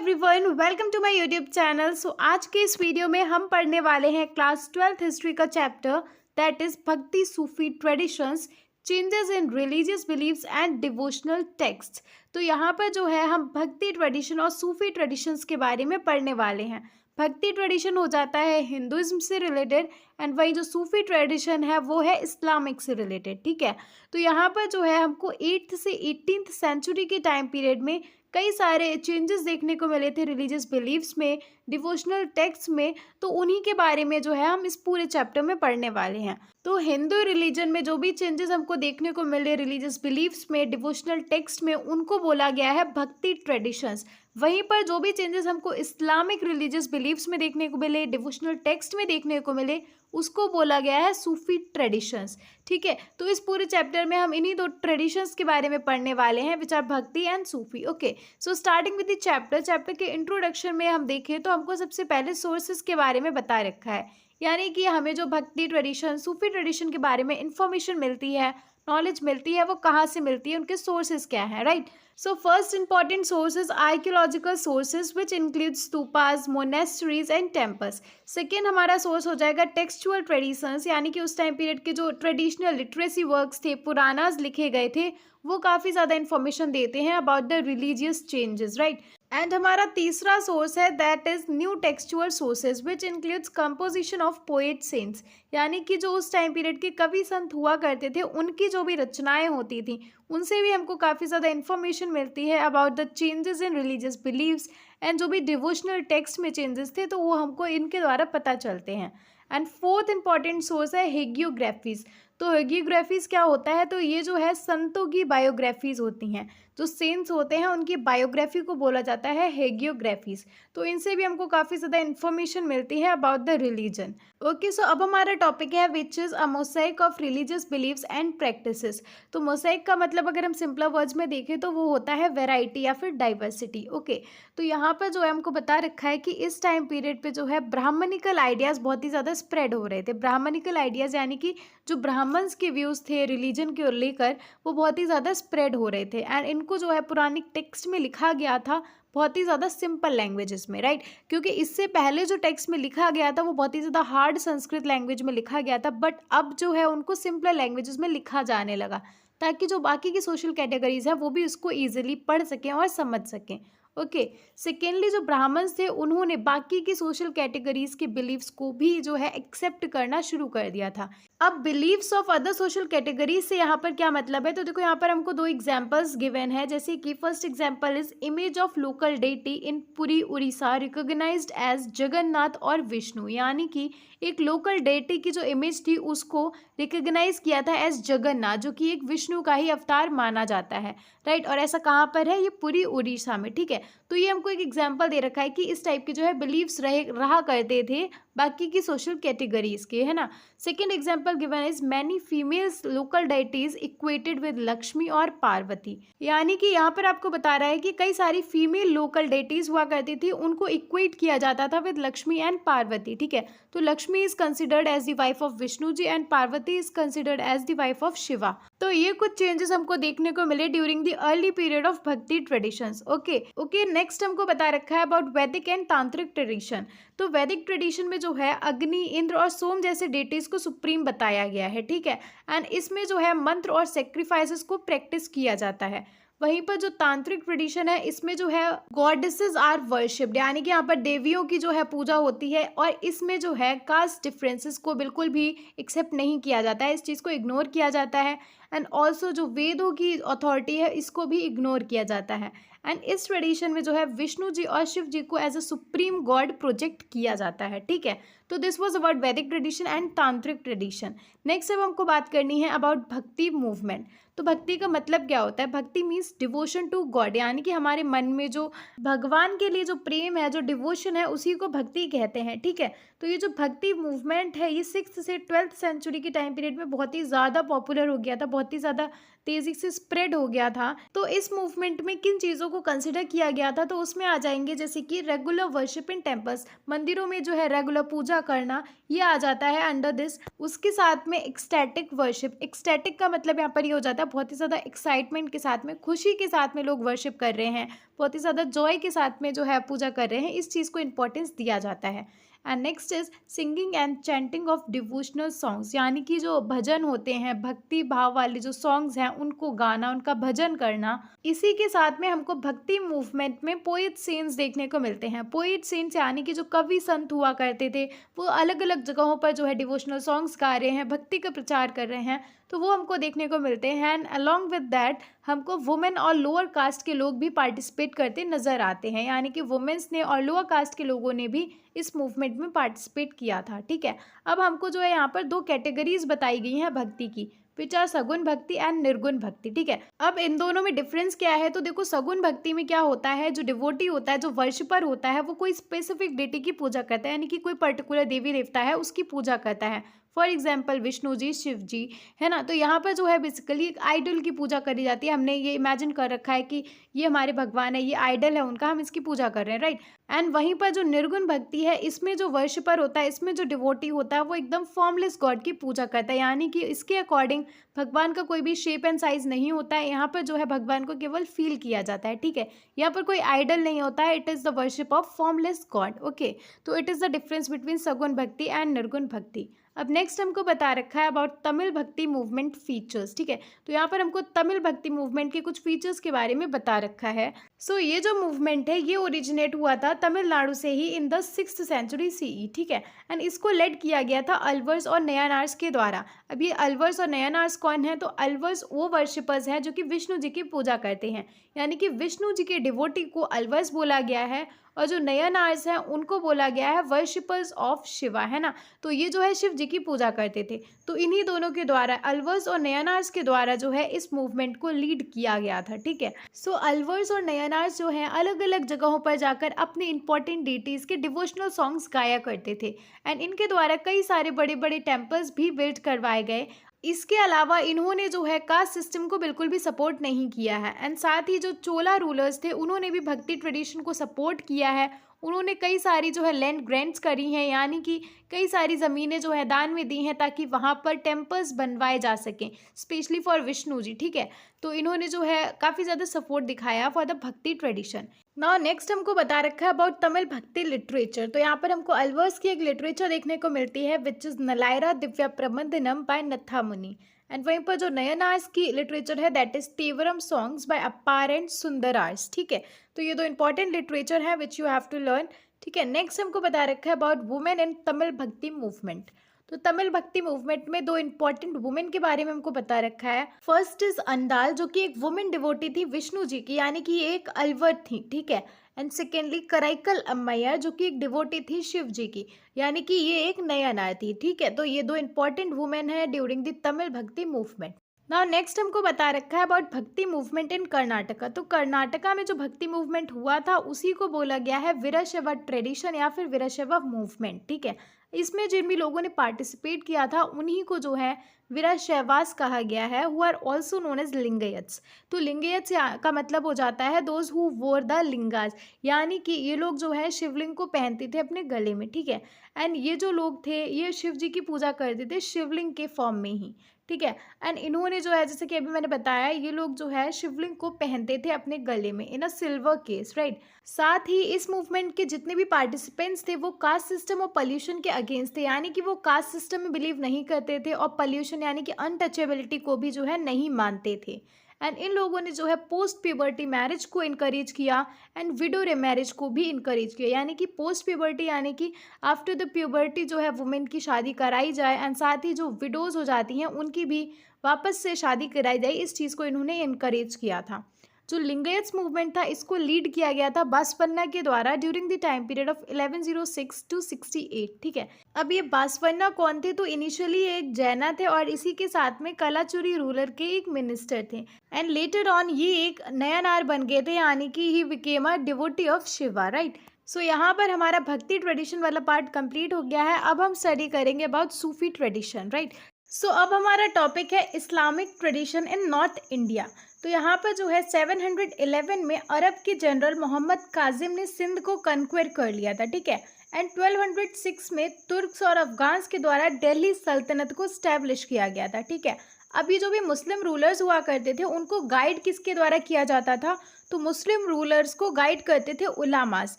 Everyone, welcome to my YouTube channel. आज के इस वीडियो में हम पढ़ने वाले हैं क्लास 12th हिस्ट्री का chapter that is Bhakti Sufi traditions, changes in religious beliefs and devotional text. तो यहाँ पर जो है हम भक्ति ट्रेडिशन और सूफी ट्रेडिशंस के बारे में पढ़ने वाले हैं। भक्ति ट्रेडिशन हो जाता है हिंदुइज्म से रिलेटेड एंड वही जो सूफी ट्रेडिशन है वो है इस्लामिक से रिलेटेड। ठीक है, तो यहाँ पर जो है हमको 8th से 18th सेंचुरी के टाइम पीरियड में कई सारे चेंजेस देखने को मिले थे रिलीजियस बिलीव्स में, डिवोशनल टेक्स्ट में। तो उन्हीं के बारे में जो है हम इस पूरे चैप्टर में पढ़ने वाले हैं। तो हिंदू रिलीजन में जो भी चेंजेस हमको देखने को मिले रिलीजियस बिलीव्स में, डिवोशनल टेक्स्ट में, उनको बोला गया है भक्ति ट्रेडिशंस। वहीं पर जो भी चेंजेस हमको इस्लामिक रिलीजियस बिलीव्स में देखने को मिले, डिवोशनल टेक्स्ट में देखने को मिले, उसको बोला गया है सूफी ट्रेडिशंस। ठीक है, तो इस पूरे चैप्टर में हम इन्हीं दो ट्रेडिशंस के बारे में पढ़ने वाले हैं विच आर भक्ति and Sufi. Okay, so starting with the chapter के इंट्रोडक्शन में हम देखें तो हमको सबसे पहले सोर्सेज के बारे में बता रखा है, यानी कि हमें जो भक्ति ट्रेडिशन, सूफी ट्रेडिशन के बारे में इंफॉर्मेशन मिलती है, नॉलेज मिलती है, वो कहाँ से मिलती है, उनके सोर्सेज क्या है, right. So first important sources archaeological sources which include stupas, monasteries and temples. Second हमारा सोर्स हो जाएगा टेक्सचुअल ट्रेडिशंस, यानी कि उस टाइम पीरियड के जो ट्रेडिशनल लिटरेसी वर्क्स थे, पुरानाज लिखे गए थे, वो काफ़ी ज़्यादा इन्फॉर्मेशन देते हैं about the religious changes, right. And हमारा तीसरा सोर्स है that is new textual sources which includes composition of poet saints, यानी कि जो उस टाइम पीरियड के कवि संत हुआ करते थे, उनकी जो भी रचनाएं होती थी, उनसे भी हमको काफ़ी ज़्यादा इन्फॉर्मेशन मिलती है about the changes in religious beliefs and जो भी डिवोशनल टेक्स्ट में चेंजेस थे तो वो हमको इनके द्वारा पता चलते हैं। एंड फोर्थ इंपॉर्टेंट सोर्स है हेगियोग्राफीज। तो हेगियोग्राफीज क्या होता है, तो ये जो है संतों की बायोग्राफीज होती हैं, जो सेंट्स होते हैं उनकी बायोग्राफी को बोला जाता है हेगियोग्राफीज। तो इनसे भी हमको काफ़ी ज़्यादा इन्फॉर्मेशन मिलती है about the religion. Okay, so अब हमारा टॉपिक है which is a mosaic of religious beliefs and practices. तो मोसेक का मतलब अगर हम सिंपल वर्ड्स में देखें तो वो होता है वेराइटी या फिर डाइवर्सिटी। ओके, तो यहाँ पर जो है हमको बता रखा है कि इस टाइम पीरियड पे जो है ब्राह्मणिकल आइडियाज़ बहुत ही ज़्यादा स्प्रेड हो रहे थे। ब्राह्मणिकल आइडियाज़ यानी कि जो ब्राह्मण्स के व्यूज़ थे रिलीजन को लेकर, वो बहुत ही ज़्यादा स्प्रेड हो रहे थे एंड इनको जो है पुरानी टेक्स्ट में लिखा गया था बहुत ही ज़्यादा सिंपल लैंग्वेजेस में, राइट। क्योंकि इससे पहले जो टेक्स्ट में लिखा गया था वो बहुत ही ज़्यादा हार्ड संस्कृत लैंग्वेज में लिखा गया था, बट अब जो है उनको सिंपल लैंग्वेजेस में लिखा जाने लगा ताकि जो बाकी की सोशल कैटेगरीज हैं वो भी उसको ईजिली पढ़ सकें और समझ सकें। ओके, सेकेंडली जो ब्राह्मण्स थे उन्होंने बाकी की सोशल कैटेगरीज के बिलीव्स को भी जो है एक्सेप्ट करना शुरू कर दिया था। अब beliefs of other social categories से यहाँ पर क्या मतलब है, तो देखो यहाँ पर हमको दो एग्जांपल्स गिवन है, जैसे कि first example is image of local deity in Puri Orissa recognised as Jagannath और विष्णु, यानी कि एक लोकल डेटी की जो इमेज थी उसको रिकॉग्नाइज किया था एज जगन्नाथ, जो कि एक विष्णु का ही अवतार माना जाता है, राइट। और ऐसा कहाँ पर है, ये पूरी उड़ीसा में। ठीक है, तो ये हमको एक एग्जांपल दे रखा है कि इस टाइप के जो है बिलीव्स रहा करते थे बाकी की सोशल कैटेगरीज के, है ना। Second example given is many females local deities equated with Lakshmi और पार्वती, यानी कि यहाँ पर आपको बता रहा है कि कई सारी फीमेल लोकल डाइटीज हुआ करती थी, उनको इक्वेट किया जाता था विद लक्ष्मी एंड पार्वती। ठीक है, तो Lakshmi is considered as the wife of Vishnu ji and Parvati is considered as the wife of Shiva. तो ये कुछ चेंजेस हमको देखने को मिले during the early period of bhakti traditions. Okay, next हमको बता रखा है अबाउट वैदिक एंड तांत्रिक ट्रेडिशन। तो वैदिक ट्रेडिशन में जो है अग्नि, इंद्र और सोम जैसे डेटीज को सुप्रीम बताया गया है। ठीक है, एंड इसमें जो है मंत्र और सेक्रीफाइसेस को प्रैक्टिस किया जाता है। वहीं पर जो तांत्रिक ट्रेडिशन है इसमें जो है गॉडेसेस आर वर्शिप्ड, यानी कि यहाँ पर देवियों की जो है पूजा होती है और इसमें जो है कास्ट डिफरेंसेस को बिल्कुल भी एक्सेप्ट नहीं किया जाता है, इस चीज़ को इग्नोर किया जाता है। एंड ऑल्सो जो वेदों की अथॉरिटी है इसको भी इग्नोर किया जाता है। एंड इस ट्रेडिशन में जो है विष्णु जी और शिव जी को as a supreme god project किया जाता है। ठीक है, तो this was about Vedic tradition and tantric tradition. Next अब हमको बात करनी है अबाउट भक्ति मूवमेंट। तो भक्ति का मतलब क्या होता है, भक्ति मीन्स डिवोशन टू गॉड, यानी कि हमारे मन में जो भगवान के लिए जो प्रेम है, जो डिवोशन है, उसी को भक्ति कहते हैं। ठीक है, तो ये जो भक्ति मूवमेंट है ये 6th से 12th सेंचुरी के टाइम पीरियड में बहुत ही ज़्यादा पॉपुलर हो गया था, बहुत ही ज़्यादा तेज़ी से स्प्रेड हो गया था। तो इस मूवमेंट में किन चीज़ों को कंसिडर किया गया था, तो उसमें आ जाएंगे जैसे कि रेगुलर वर्शिप इन टेम्पल्स, मंदिरों में जो है रेगुलर पूजा करना, ये आ जाता है अंडर दिस। उसके साथ में एक्सटैटिक वर्शिप, एक्सटैटिक का मतलब यहाँ पर ये हो जाता है बहुत ही ज़्यादा एक्साइटमेंट के साथ में, खुशी के साथ में लोग वर्शिप कर रहे हैं, बहुत ही ज़्यादा जॉय के साथ में जो है पूजा कर रहे हैं, इस चीज़ को इम्पोर्टेंस दिया जाता है। And next is singing and chanting of devotional songs, यानी कि जो भजन होते हैं, भक्ति भाव वाले जो सॉन्ग्स हैं उनको गाना, उनका भजन करना। इसी के साथ में हमको भक्ति मूवमेंट में पोएट सेंट्स देखने को मिलते हैं। पोएट सेंट्स यानी कि जो कवि संत हुआ करते थे, वो अलग अलग जगहों पर जो है डिवोशनल सॉन्ग्स गा रहे हैं, भक्ति का प्रचार कर रहे हैं, तो वो हमको देखने को मिलते हैं। एंड अलॉन्ग विद दैट हमको वुमेन और लोअर कास्ट के लोग भी पार्टिसिपेट करते नजर आते हैं, यानी कि वुमेन्स ने और लोअर कास्ट के लोगों ने भी इस मूवमेंट में पार्टिसिपेट किया था। ठीक है, अब हमको जो है यहाँ पर दो कैटेगरीज बताई गई हैं भक्ति की, विच आर सगुन भक्ति एंड निर्गुण भक्ति। ठीक है, अब इन दोनों में डिफरेंस क्या है, तो देखो सगुन भक्ति में क्या होता है, जो डिवोटी होता है, जो वर्शिपर होता है, वो कोई स्पेसिफिक डेटी की पूजा करता है, यानी कि कोई पर्टिकुलर देवी देवता है उसकी पूजा करता है। फॉर एग्जाम्पल विष्णु जी, शिव जी, है ना। तो यहाँ पर जो है बेसिकली एक आइडल की पूजा करी जाती है। हमने ये इमेजिन कर रखा है कि ये हमारे भगवान है, ये आइडल है उनका, हम इसकी पूजा कर रहे हैं, राइट। एंड वहीं पर जो निर्गुण भक्ति है, इसमें जो वर्शिपर होता है, इसमें जो डिवोटी होता है, वो एकदम फॉर्मलेस गॉड की पूजा करता है, यानी कि इसके अकॉर्डिंग भगवान का कोई भी शेप एंड साइज नहीं होता है। यहाँ पर जो है भगवान को केवल फील किया जाता है। ठीक है, यहाँ पर कोई आइडल नहीं होता है, it is the worship of formless God. Okay, तो it is the difference between Sagun Bhakti and निर्गुण भक्ति। अब नेक्स्ट हमको बता रखा है अबाउट तमिल भक्ति मूवमेंट फीचर्स। ठीक है, तो यहाँ पर हमको तमिल भक्ति मूवमेंट के कुछ फीचर्स के बारे में बता रखा है। सो ये जो मूवमेंट है ये ओरिजिनेट हुआ था तमिलनाडु से ही in the 6th century CE। ठीक है, एंड इसको लेड किया गया था अल्वर्स और नयनार्स के द्वारा। अब ये अल्वर्स और नयनार्स कौन है, तो अल्वर्स वो वर्शिपर्स हैं जो कि विष्णु जी की पूजा करते हैं, यानी कि विष्णु जी के डिवोटी को अल्वर्स बोला गया है, और जो नयनार्स हैं उनको बोला गया है वर्शिपर्स ऑफ शिवा, है ना। तो ये जो है शिव जी की पूजा करते थे। तो इन्हीं दोनों के द्वारा, अल्वर्स और नयनार्स के द्वारा जो है इस मूवमेंट को लीड किया गया था। ठीक है, सो अल्वर्स और नयनार्स जो हैं अलग अलग जगहों पर जाकर अपने इंपॉर्टेंट डीटीज के डिवोशनल सॉन्ग्स गाया करते थे, एंड इनके द्वारा कई सारे बड़े बड़े टेम्पल्स भी बिल्ड करवाए गए। इसके अलावा इन्होंने जो है कास्ट सिस्टम को बिल्कुल भी सपोर्ट नहीं किया है, एंड साथ ही जो चोला रूलर्स थे उन्होंने भी भक्ति ट्रेडिशन को सपोर्ट किया है। उन्होंने कई सारी जो है लैंड ग्रांट्स करी हैं, यानी कि कई सारी ज़मीनें जो है दान में दी हैं ताकि वहाँ पर टेम्पल्स बनवाए जा सकें, स्पेशली फॉर विष्णु जी। ठीक है, तो इन्होंने जो है काफ़ी ज़्यादा सपोर्ट दिखाया फॉर द भक्ति ट्रेडिशन। नाउ नेक्स्ट हमको बता रखा है अबाउट तमिल भक्ति लिटरेचर। तो यहाँ पर हमको अल्वर्स की एक लिटरेचर देखने को मिलती है which is Nalayira Divya Prabandham by Natha Muni. And वहीं पर जो नयनार्स की लिटरेचर है that is Tevaram songs by Appar and Sundarars. ठीक है, तो ये दो इंपॉर्टेंट लिटरेचर है which you have to learn. ठीक है, नेक्स्ट हमको बता रखा है अबाउट वुमेन इन तमिल भक्ति मूवमेंट। तो तमिल भक्ति मूवमेंट में दो इंपॉर्टेंट वुमेन के बारे में हमको बता रखा है। फर्स्ट इज अंडाल, जो कि एक वुमेन डिवोटी थी विष्णु जी की, यानी कि ये एक अलवर थी। ठीक है, एंड सेकेंडली कराइकल अम्मैया, जो कि एक डिवोटी थी शिव जी की, यानी कि ये एक नयनार थी। ठीक है, तो ये दो इंपॉर्टेंट वुमेन है ड्यूरिंग द तमिल भक्ति मूवमेंट। नाउ नेक्स्ट हमको बता रखा है अबाउट भक्ति मूवमेंट इन कर्नाटका। तो कर्नाटका में जो भक्ति मूवमेंट हुआ था उसी को बोला गया है वीरशैव ट्रेडिशन या फिर वीरशैव मूवमेंट। ठीक है, इसमें जिन भी लोगों ने पार्टिसिपेट किया था उन्हीं को जो है वीरशैवास कहा गया है, who are also known as Lingayats. तो लिंगयत्स का मतलब हो जाता है those who wore the lingas, यानी कि ये लोग जो है शिवलिंग को पहनते थे अपने गले में। ठीक है, एंड ये जो लोग थे ये शिव जी की पूजा करते थे शिवलिंग के फॉर्म में ही। ठीक है, एंड इन्होंने जो है जैसे कि अभी मैंने बताया, ये लोग जो है शिवलिंग को पहनते थे अपने गले में इन अ सिल्वर केस, राइट। साथ ही इस मूवमेंट के जितने भी पार्टिसिपेंट्स थे वो कास्ट सिस्टम और पोल्यूशन के अगेंस्ट थे, यानी कि वो कास्ट सिस्टम में बिलीव नहीं करते थे और पोल्यूशन यानी कि अनटचेबिलिटी को भी जो है नहीं मानते थे। एंड इन लोगों ने जो है पोस्ट प्यूबर्टी मैरिज को इनकरेज किया एंड विडो मैरिज को भी इनकरेज किया, यानी कि पोस्ट प्यूबर्टी यानी कि आफ्टर द प्यूबर्टी जो है वुमेन की शादी कराई जाए, एंड साथ ही जो विडोज हो जाती हैं उनकी भी वापस से शादी कराई जाए, इस चीज़ को इन्होंने इनकरेज किया था। जो लिंगायत्स मूवमेंट था इसको लीड किया गया था बासवन्ना के द्वारा during the time period of 1106 to 68। ठीक है, अब ये बासवन्ना कौन थे, तो इनिशियली एक जैना थे और इसी के साथ में कलाचुरी रूलर के एक मिनिस्टर थे, एंड लेटर ऑन ये एक नयनार बन गए थे, यानी कि he became a devotee of Shiva, right. So यहाँ पर हमारा भक्ति ट्रेडिशन वाला पार्ट कंप्लीट हो गया है। अब हम स्टडी करेंगे अबाउट सूफी ट्रेडिशन, राइट। सो अब हमारा टॉपिक है Islamic tradition in north India. तो यहाँ पर जो है 711 में अरब के जनरल मोहम्मद काजिम ने सिंध को कन्क्वेर कर लिया था। ठीक है, एंड 1206 में तुर्क्स और अफगान्स के द्वारा दिल्ली सल्तनत को स्टैब्लिश किया गया था। ठीक है, अभी जो भी मुस्लिम रूलर्स हुआ करते थे उनको गाइड किसके द्वारा किया जाता था, तो मुस्लिम रूलर्स को गाइड करते थे उलामास।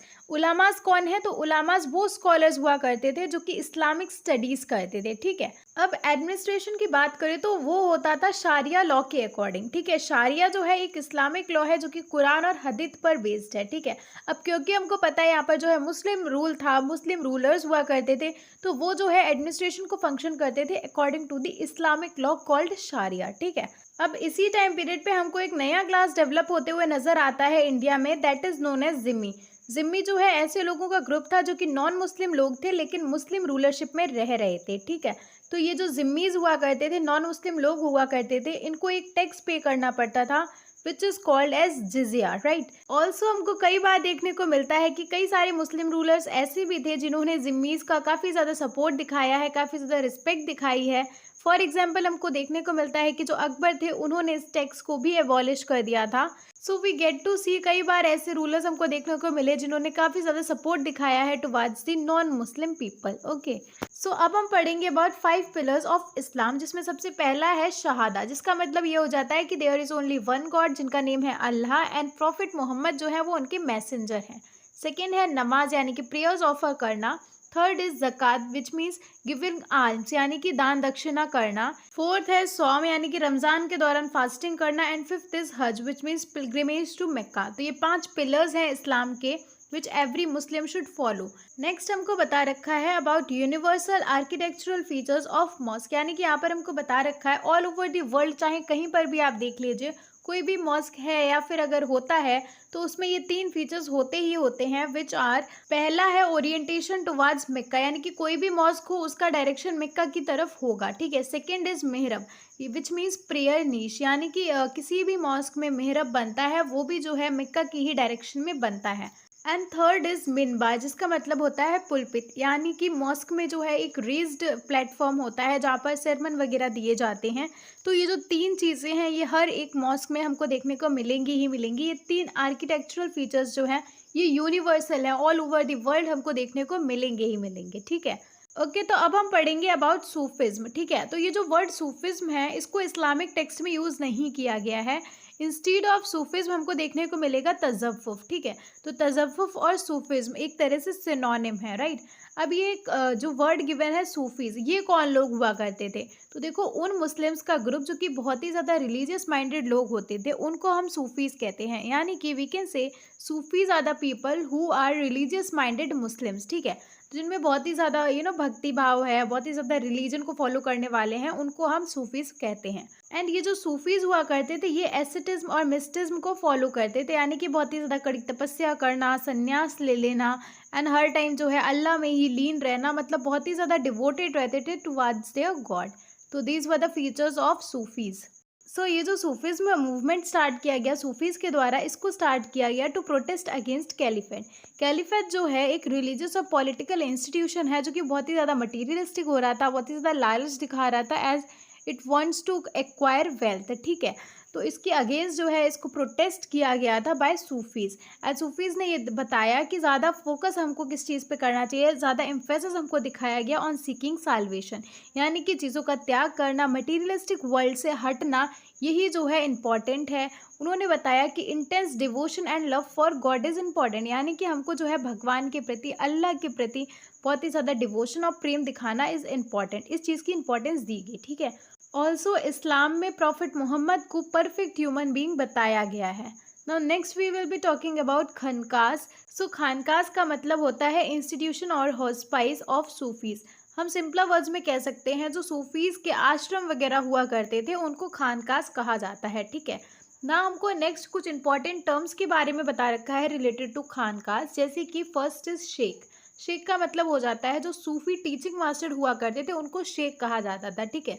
उलामास कौन है? तो उलामास वो स्कॉलर्स हुआ करते थे जो कि इस्लामिक स्टडीज करते थे, ठीक है। अब एडमिनिस्ट्रेशन की बात करें तो वो होता था शारिया लॉ के अकॉर्डिंग, ठीक है। शारिया जो है एक इस्लामिक लॉ है जो कि कुरान और हदीथ पर बेस्ड है, ठीक है। अब क्योंकि हमको पता है यहाँ पर जो है मुस्लिम रूल था, मुस्लिम रूलर्स हुआ करते थे, तो वो जो है एडमिनिस्ट्रेशन को फंक्शन करते थे according to the Islamic law called sharia, ठीक है। अब इसी टाइम पीरियड पे हमको एक नया क्लास डेवलप होते हुए नजर आता है इंडिया में, that is known as dhimmi. जिम्मी जो है ऐसे लोगों का ग्रुप था जो कि नॉन मुस्लिम लोग थे लेकिन मुस्लिम रूलरशिप में रह रहे थे, ठीक है। तो ये जो जिम्मीज हुआ करते थे, नॉन मुस्लिम लोग हुआ करते थे, इनको एक टैक्स पे करना पड़ता था which is called as jizya, right. Also हमको कई बार देखने को मिलता है कि कई सारे मुस्लिम रूलर्स ऐसे भी थे जिन्होंने जिम्मीज का काफ़ी ज़्यादा सपोर्ट दिखाया है, काफ़ी ज़्यादा रिस्पेक्ट दिखाई है। फॉर एग्जाम्पल हमको देखने को मिलता है कि जो अकबर थे उन्होंने इस टैक्स को भी एबॉलिश कर दिया था। सो वी गेट टू सी कई बार ऐसे रूलर्स हमको देखने को मिले जिन्होंने काफ़ी ज़्यादा सपोर्ट दिखाया है towards the non Muslim people, okay. So अब हम पढ़ेंगे अबाउट 5 पिलर्स ऑफ इस्लाम, जिसमें सबसे पहला है शहादा, जिसका मतलब ये हो जाता है कि there is only one god जिनका नेम है अल्लाह एंड प्रॉफिट मोहम्मद जो है वो उनके मैसेंजर हैं। सेकेंड है नमाज यानी कि प्रेयर्स ऑफर करना। Third is zakat which means giving alms यानी कि दान दक्षिणा करना। फोर्थ है सौम यानी कि रमज़ान के दौरान फास्टिंग करना। And fifth is hajj which means pilgrimage to Mecca. तो ये 5 पिलर्स हैं इस्लाम के which every Muslim should follow. Next हमको बता रखा है about universal architectural features of mosque, यानी कि यहाँ पर हमको बता रखा है ऑल ओवर द वर्ल्ड, चाहे कहीं पर भी आप देख लीजिए कोई भी मॉस्क है या फिर अगर होता है तो उसमें ये 3 फीचर्स होते ही होते हैं विच आर, पहला है ओरिएंटेशन टुवर्ड्स मक्का, यानी कि कोई भी मॉस्क हो उसका डायरेक्शन मक्का की तरफ होगा, ठीक है। Second is mihrab which means prayer niche, यानी कि किसी भी मॉस्क में मेहरब बनता है वो भी जो है मक्का की ही डायरेक्शन में बनता है। एंड थर्ड इज मिनबार, जिसका मतलब होता है पुलपित, यानी कि मॉस्क में जो है एक रेज्ड प्लेटफॉर्म होता है जहाँ पर सरमन वगैरह दिए जाते हैं। तो ये जो 3 चीज़ें हैं ये हर एक मॉस्क में हमको देखने को मिलेंगी ही मिलेंगी। ये 3 आर्किटेक्चरल फीचर्स जो हैं ये यूनिवर्सल हैं, ऑल ओवर द वर्ल्ड हमको देखने को मिलेंगे ही मिलेंगे, ठीक है। ओके तो अब हम पढ़ेंगे अबाउट सूफिज्म, ठीक है। तो ये जो वर्ड सूफिज्म है इसको इस्लामिक टेक्स्ट में यूज़ नहीं किया गया है। इंस्टीड ऑफ सूफिज्म हमको देखने को मिलेगा तज़व्वुफ़, ठीक है। तो तज़व्वुफ़ और सूफिज्म एक तरह से सिनोनिम है, राइट। अब ये जो वर्ड गिवन है सूफीज़, ये कौन लोग हुआ करते थे? तो देखो उन मुस्लिम्स का ग्रुप जो कि बहुत ही ज़्यादा रिलीजियस माइंडेड लोग होते थे उनको हम सूफीज़ कहते हैं, यानी कि we can say Sufis are the people who are religious minded Muslims, ठीक है। जिनमें बहुत ही ज़्यादा भक्ति भाव है, बहुत ही ज़्यादा रिलीजन को फॉलो करने वाले हैं, उनको हम सूफीज़ कहते हैं। एंड ये जो सूफीज़ हुआ करते थे ये एसेटिज्म और मिस्टिज्म को फॉलो करते थे, यानी कि बहुत ही ज़्यादा कड़ी तपस्या करना, संन्यास ले लेना एंड हर टाइम जो है अल्लाह में ही लीन रहना, मतलब बहुत ही ज़्यादा डिवोटेड रहते थे टुवर्ड्स देयर गॉड। तो these were the features of Sufis. So ये जो सूफीज़ में मूवमेंट स्टार्ट किया गया सूफीज़ के द्वारा, इसको स्टार्ट किया गया to protest against caliphate. Caliphate जो है एक रिलीजियस और पॉलिटिकल इंस्टीट्यूशन है जो कि बहुत ही ज़्यादा मटीरियलिस्टिक हो रहा था, बहुत ही ज़्यादा लालच दिखा रहा था as it wants to acquire wealth, ठीक है। तो इसके अगेंस्ट जो है इसको प्रोटेस्ट किया गया था बाय सूफीज़। एज सूफीज़ ने ये बताया कि ज़्यादा फोकस हमको किस चीज़ पे करना चाहिए, ज़्यादा एम्फेसिस हमको दिखाया गया ऑन सीकिंग साल्वेशन, यानी कि चीज़ों का त्याग करना, मटीरियलिस्टिक वर्ल्ड से हटना, यही जो है इम्पॉर्टेंट है। उन्होंने बताया कि intense devotion and love for God is important, यानी कि हमको जो है भगवान के प्रति, अल्लाह के प्रति बहुत ही ज़्यादा डिवोशन और प्रेम दिखाना इज़ इम्पॉर्टेंट, इस चीज़ की इंपॉर्टेंस दी गई, ठीक है। ऑल्सो इस्लाम में प्रॉफिट मोहम्मद को परफेक्ट ह्यूमन बीइंग बताया गया है। Now next we will be talking about khanqahs. So khanqahs का मतलब होता है इंस्टीट्यूशन और हॉस्पाइस ऑफ सूफीज़। हम सिंपल वर्ड्स में कह सकते हैं जो सूफीज़ के आश्रम वगैरह हुआ करते थे उनको खानकास कहा जाता है, ठीक है ना। हमको नेक्स्ट कुछ इंपॉर्टेंट टर्म्स के बारे में बता रखा है रिलेटेड टू खानकास, जैसे कि फर्स्ट इज शेख। शेख का मतलब हो जाता है जो सूफी टीचिंग मास्टर हुआ करते थे उनको शेख कहा जाता था, ठीक है।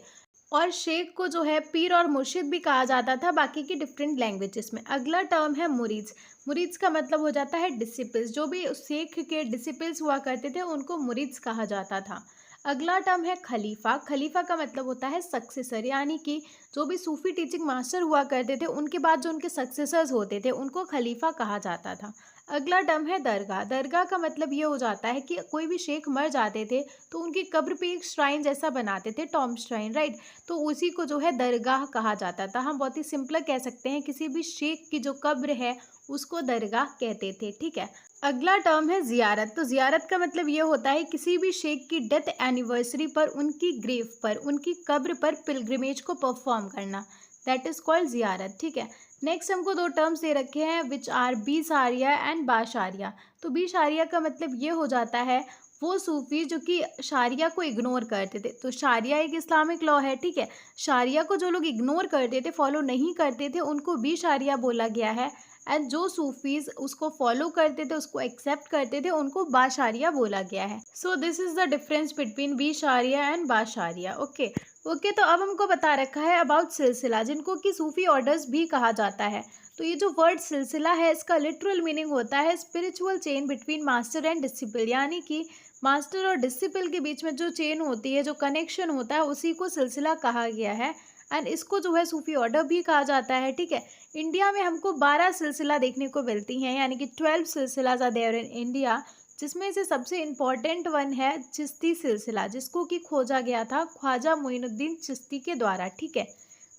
और शेख को जो है पीर और मुर्शिद भी कहा जाता था बाकी की डिफरेंट लैंग्वेजेस में। अगला टर्म है मुरीद। मुरीद का मतलब हो जाता है डिसिपल्स, जो भी शेख के डिसिपल्स हुआ करते थे उनको मुरीद कहा जाता था। अगला टर्म है खलीफा। खलीफा का मतलब होता है सक्सेसर, यानी कि जो भी सूफी टीचिंग मास्टर हुआ करते थे उनके बाद जो उनके सक्सेसर्स होते थे उनको खलीफा कहा जाता था। अगला टर्म है दरगाह। दरगाह का मतलब ये हो जाता है कि कोई भी शेख मर जाते थे तो उनकी कब्र पे एक श्राइन जैसा बनाते थे, टॉम श्राइन, राइट। तो उसी को जो है दरगाह कहा जाता था। हम बहुत ही सिंपल कह सकते हैं, किसी भी शेख की जो कब्र है उसको दरगाह कहते थे, ठीक है। अगला टर्म है जियारत। तो जियारत का मतलब ये होता है किसी भी शेख की डेथ एनिवर्सरी पर उनकी ग्रेव पर, उनकी कब्र पर पिलग्रिमेज को परफॉर्म करना, दैट इज कॉल्ड जियारत, ठीक है। नेक्स्ट हमको दो टर्म्स दे रखे हैं विच आर बी शारिया एंड बा शारिया। तो बी शारिया का मतलब ये हो जाता है वो सूफी जो कि शारिया को इग्नोर करते थे। तो शारिया एक इस्लामिक लॉ है, ठीक है। शारिया को जो लोग इग्नोर करते थे, फॉलो नहीं करते थे, उनको बी शारिया बोला गया है। एंड जो सूफीज उसको फॉलो करते थे, उसको एक्सेप्ट करते थे, उनको बाशारिया बोला गया है। So this is the difference between be Shariya and basharia. Okay okay, तो अब हमको बता रखा है अबाउट सिलसिला, जिनको कि सूफी ऑर्डर्स भी कहा जाता है। तो ये जो वर्ड सिलसिला है इसका लिटरल मीनिंग होता है spiritual chain between master and disciple, यानी कि मास्टर और डिसिपल के बीच में जो चेन होती है, जो कनेक्शन होता है, उसी को सिलसिला कहा गया है। एंड इसको जो है सूफी ऑर्डर भी कहा जाता है, ठीक है। इंडिया में हमको 12 सिलसिला देखने को मिलती हैं, यानी कि 12 सिलसिलाज आर देयर इन इंडिया, जिसमें से सबसे इम्पॉर्टेंट वन है चिश्ती सिलसिला, जिसको कि खोजा गया था ख्वाजा मोइनुद्दीन चिश्ती के द्वारा, ठीक है।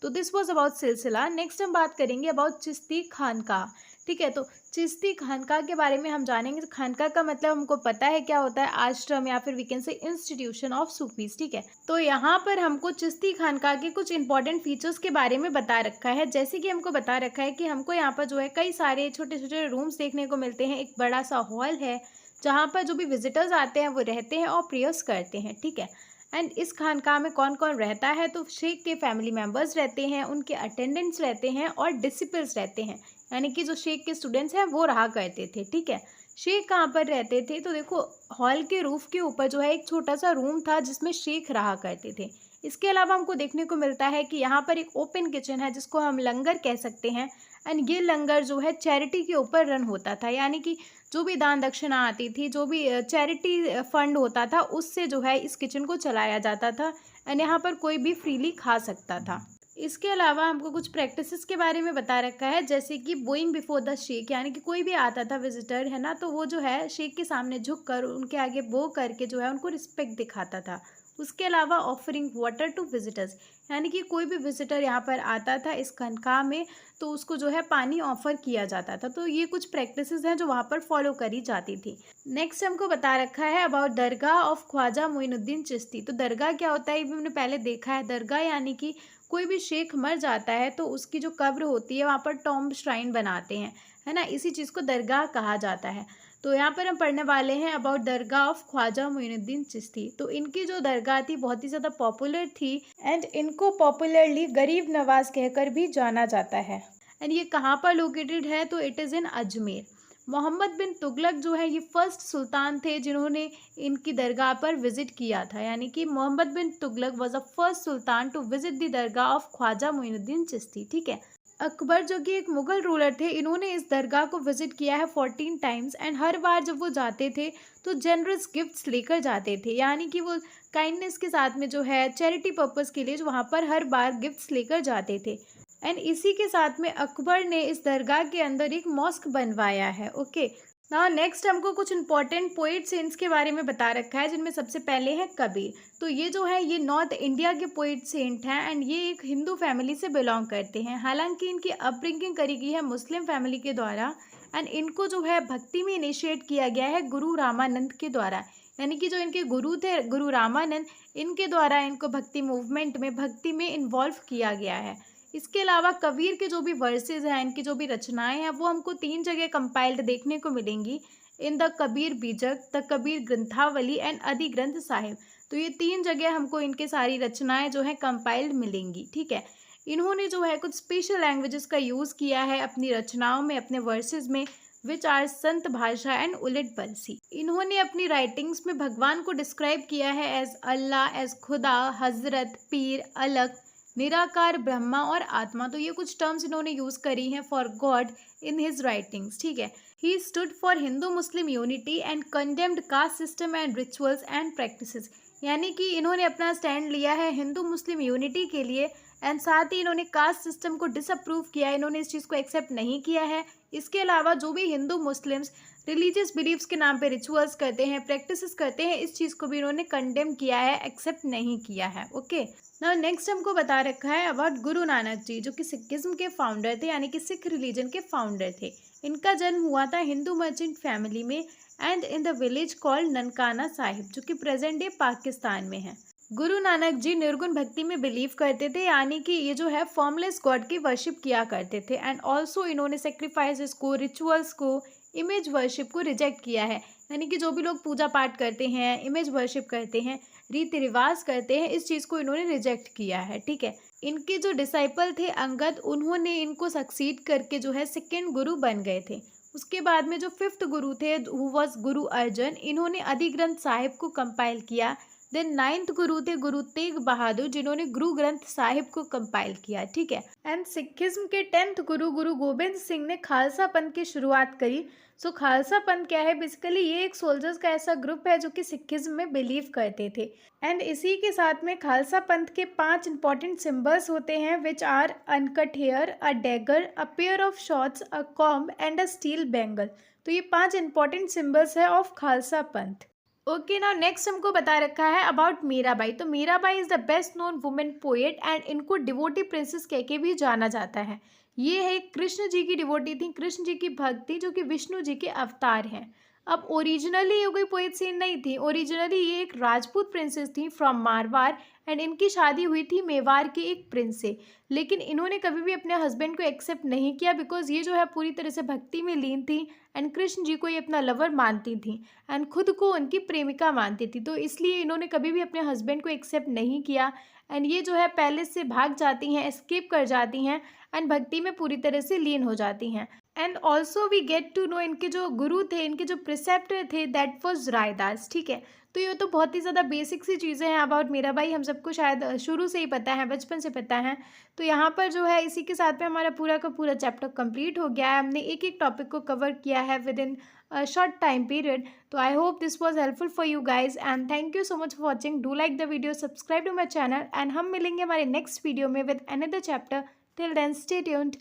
तो दिस वाज अबाउट सिलसिला। नेक्स्ट हम बात करेंगे अबाउट चिश्ती खानका, ठीक है। तो चिश्ती खानका के बारे में हम जानेंगे। तो खानका का मतलब हमको पता है क्या होता है, आश्रम या फिर we can say institution of Sufis, ठीक है। तो यहाँ पर हमको चिश्ती खानका के कुछ इंपॉर्टेंट फीचर्स के बारे में बता रखा है। जैसे कि हमको बता रखा है कि हमको यहाँ पर जो है कई सारे छोटे छोटे रूम्स देखने को मिलते हैं। एक बड़ा सा हॉल है जहाँ पर जो भी विजिटर्स आते हैं वो रहते हैं और प्रेयर्स करते हैं, ठीक है। एंड इस खानकाह में कौन कौन रहता है, तो शेख के फैमिली मेम्बर्स रहते हैं, उनके अटेंडेंट्स रहते हैं और डिसिपल्स रहते हैं, यानी कि जो शेख के स्टूडेंट्स हैं वो रहा करते थे, ठीक है। शेख कहाँ पर रहते थे, तो देखो हॉल के रूफ के ऊपर जो है एक छोटा सा रूम था जिसमें शेख रहा करते थे। इसके अलावा हमको देखने को मिलता है कि यहाँ पर एक ओपन किचन है जिसको हम लंगर कह सकते हैं। एंड ये लंगर जो है चैरिटी के ऊपर रन होता था, यानी कि जो भी दान दक्षिणा आती थी, जो भी चैरिटी फंड होता था, उससे जो है इस किचन को चलाया जाता था। एंड यहाँ पर कोई भी फ्रीली खा सकता था। इसके अलावा हमको कुछ प्रैक्टिसेस के बारे में बता रखा है, जैसे कि बोइंग बिफोर द शेख, यानी कि कोई भी आता था विजिटर, है ना, तो वो जो है शेख के सामने झुक कर उनके आगे बो करके जो है उनको रिस्पेक्ट दिखाता था। उसके अलावा ऑफरिंग वाटर टू विजिटर्स, यानी कि कोई भी विजिटर यहाँ पर आता था इस खानकाह में तो उसको जो है पानी ऑफर किया जाता था। तो ये कुछ प्रैक्टिसेस हैं जो वहाँ पर फॉलो करी जाती थी। नेक्स्ट हमको बता रखा है अबाउट दरगाह ऑफ ख्वाजा मोइनुद्दीन चिश्ती। तो दरगाह क्या होता है ये भी हमने पहले देखा है। दरगाह यानी कि कोई भी शेख मर जाता है तो उसकी जो कब्र होती है वहाँ पर टॉम्ब श्राइन बनाते हैं, है ना, इसी चीज़ को दरगाह कहा जाता है। तो यहाँ पर हम पढ़ने वाले हैं अबाउट दरगाह ऑफ ख्वाजा मोइनुद्दीन चिश्ती। तो इनकी जो दरगाह थी बहुत ही ज़्यादा पॉपुलर थी एंड इनको पॉपुलरली गरीब नवाज कहकर भी जाना जाता है। एंड ये कहाँ पर लोकेटेड है, तो it is in Ajmer. Mohammad bin Tughlaq जो है ये फर्स्ट सुल्तान थे जिन्होंने इनकी दरगाह पर विजिट किया था, यानी कि Mohammad bin Tughlaq was the first sultan to visit the dargah of Khwaja Moinuddin Chishti, ठीक है। अकबर जो कि एक मुगल रूलर थे, इन्होंने इस दरगाह को विजिट किया है 14 टाइम्स। एंड हर बार जब वो जाते थे तो जनरस गिफ्ट्स लेकर जाते थे, यानी कि वो काइंडनेस के साथ में जो है चैरिटी पर्पस के लिए जो वहाँ पर हर बार गिफ्ट्स लेकर जाते थे। एंड इसी के साथ में अकबर ने इस दरगाह के अंदर एक मॉस्क बनवाया है। ओके, नाउ नेक्स्ट हमको कुछ इंपॉर्टेंट पोइट सेंट्स के बारे में बता रखा है, जिनमें सबसे पहले है कबीर। तो ये जो है ये नॉर्थ इंडिया के पोइट सेंट हैं एंड ये एक हिंदू फैमिली से बिलोंग करते हैं। हालांकि इनकी अपब्रिंगिंग करी गई है मुस्लिम फैमिली के द्वारा एंड इनको जो है भक्ति में इनिशिएट किया गया है गुरु रामानंद के द्वारा, यानी कि जो इनके गुरु थे गुरु रामानंद, इनके द्वारा इनको भक्ति मूवमेंट में भक्ति में इन्वॉल्व किया गया है। इसके अलावा कबीर के जो भी वर्सेस हैं, इनकी जो भी रचनाएं हैं, वो हमको 3 जगह कंपाइल्ड देखने को मिलेंगी, इन द कबीर बीजक, द कबीर ग्रंथावली एंड आदि ग्रंथ साहिब। तो ये 3 जगह हमको इनके सारी रचनाएं जो है कंपाइल्ड मिलेंगी, ठीक है। इन्होंने जो है कुछ स्पेशल लैंग्वेजेस का यूज़ किया है अपनी रचनाओं में, अपने वर्सेस में, विच आर संत भाषा एंड उलट बरसी। इन्होंने अपनी राइटिंग्स में भगवान को डिस्क्राइब किया है एज अल्लाह, एज खुदा, हजरत, पीर, अलग, निराकार, ब्रह्मा और आत्मा। तो ये कुछ टर्म्स इन्होंने यूज़ करी हैं for God in his writings, ठीक है। He stood for Hindu Muslim unity and condemned caste system and rituals and practices, यानी कि इन्होंने अपना स्टैंड लिया है हिंदू मुस्लिम यूनिटी के लिए एंड साथ ही इन्होंने कास्ट सिस्टम को डिसअप्रूव किया है। इन्होंने इस चीज़ को एक्सेप्ट नहीं किया है इसके अलावा जो भी हिंदू मुस्लिम्स रिलीजियस बिलीव्स के नाम पे रिचुअल्स करते हैं, प्रैक्टिसेस करते हैं, इस चीज़ को भी इन्होंने कंडेम किया है, एक्सेप्ट नहीं किया है। ओके, नाउ नेक्स्ट हमको बता रखा है अबाउट गुरु नानक जी, जो कि सिखिज्म के फाउंडर थे, यानी कि सिख रिलीजन के फाउंडर थे। इनका जन्म हुआ था हिंदू मर्चेंट फैमिली में and in the village called Nankana Sahib, जो कि प्रेजेंट डे पाकिस्तान में है। गुरु नानक जी निर्गुण भक्ति में बिलीव करते थे, यानी कि ये जो है फॉर्मलेस गॉड की वर्शिप किया करते थे। एंड ऑल्सो इन्होंने सेक्रीफाइसेस को, रिचुअल्स को, इमेज वर्शिप को रिजेक्ट किया है, यानी कि जो भी लोग पूजा पाठ करते हैं, इमेज वर्शिप करते हैं, रीति रिवाज करते हैं, इस चीज़ को इन्होंने रिजेक्ट किया है। ठीक है, इनके जो डिसाइपल थे अंगद, उन्होंने इनको सक्सीड करके जो है सेकेंड गुरु बन गए थे। उसके बाद में जो फिफ्थ गुरु थे, हु वॉज गुरु अर्जन, इन्होंने अधिग्रंथ साहिब को कंपाइल किया। देन नाइन्थ गुरु थे गुरु तेग बहादुर, जिन्होंने गुरु ग्रंथ साहिब को कंपाइल किया। ठीक है, एंड सिखिज्म के 10th गुरु गुरु गोबिंद सिंह ने खालसा पंथ की शुरुआत करी। सो खालसा पंथ क्या है? बेसिकली ये एक सोल्जर्स का ऐसा ग्रुप है जो कि सिखिज्म में बिलीव करते थे। एंड इसी के साथ में खालसा पंथ के 5 इंपॉर्टेंट सिंबल्स होते हैं, which are uncut hair, a dagger, a pair of shorts, a comb and a steel bangle. तो ये 5 इंपॉर्टेंट सिंबल्स है of Khalsa Panth. Okay, now next हमको बता रखा है अबाउट मीराबाई। तो Mirabai is the best known women poet and इनको डिवोटी प्रिंसेस कह के भी जाना जाता है। ये है कृष्ण जी की डिवोटी थी, कृष्ण जी की भक्त थी, जो कि विष्णु जी के अवतार हैं। अब ओरिजिनली ये कोई पोएट सीन नहीं थी, ओरिजिनली ये एक राजपूत प्रिंसेस थी फ्रॉम मारवाड़ एंड इनकी शादी हुई थी मेवाड़ के एक प्रिंस से। लेकिन इन्होंने कभी भी अपने हस्बैंड को एक्सेप्ट नहीं किया, बिकॉज ये जो है पूरी तरह से भक्ति में लीन थी एंड कृष्ण जी को ये अपना लवर मानती थी एंड खुद को उनकी प्रेमिका मानती थी। तो इसलिए इन्होंने कभी भी अपने हस्बैंड को एक्सेप्ट नहीं किया एंड ये जो है पैलेस से भाग जाती हैं, एस्केप कर जाती हैं एंड भक्ति में पूरी तरह से लीन हो जाती हैं। And also we get to know इनके जो गुरु थे, इनके जो प्रिसेप्टर थे, दैट वॉज रायदास। ठीक है, तो ये तो बहुत ही ज़्यादा बेसिक सी चीज़ें हैं अबाउट मीराबाई, हम सबको शायद शुरू से ही पता है, बचपन से पता है। तो यहाँ पर जो है इसी के साथ में हमारा पूरा का पूरा चैप्टर कंप्लीट हो गया है। हमने एक एक टॉपिक को कवर किया है within short time period. तो I hope this was helpful for you guys and thank you so much for watching. Do like the video, subscribe to my channel and हम मिलेंगे हमारे next video में with another chapter. Till then stay tuned.